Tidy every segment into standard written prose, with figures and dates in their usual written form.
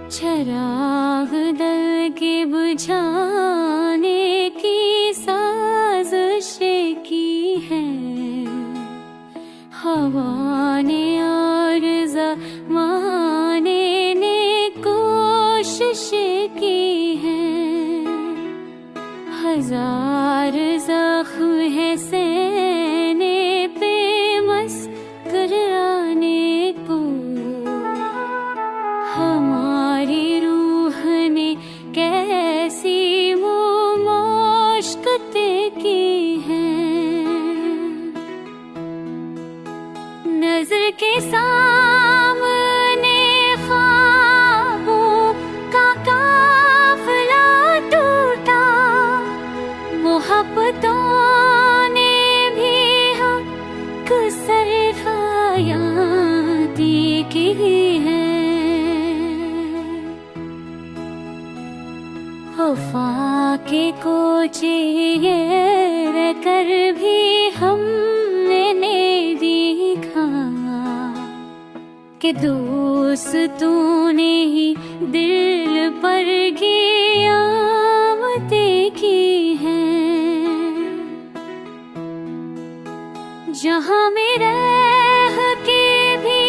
चराग दल के बुझाने की साजिश की है हवा ने और ज़माने ने कोशिश की है। हजार ज़ख्म है सहने पे मुस्कुराने को, हमारी रूह ने कैसी मुश्किलें की हैं। नजर के सामने ख्वाबों का काफिला टूटा, मोहब्बतों ने भी हक सरफायाती की है। वफा के कोचे ये कर भी हमने देखा कि दोस्तों ने ही दिल पर क़यामतें की हैं। जहाँ में रह के भी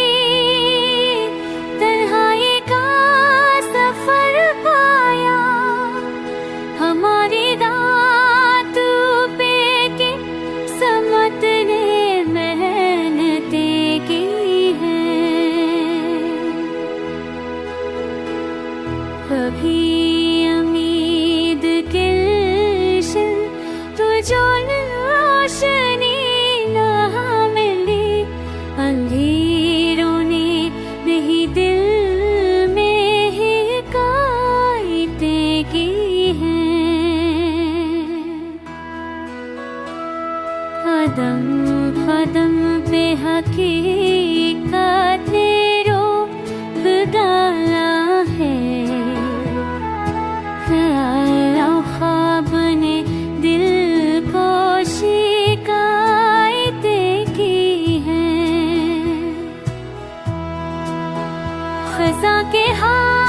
तन्हाई का सफर पाया, हमारी दांतों पे के समत ने मेहनतें की हैं। कभी उम्मीद के गुलशन तो जो रोशनी ना मिली, अंधेरों ने नहीं दिल में हिकायतें की हैं। कदम कदम पे हकीकत ने रोक डाला है, ख्याल और ख्वाब ने दिल को शिकायतें की हैं। ख़ज़ा के हाथ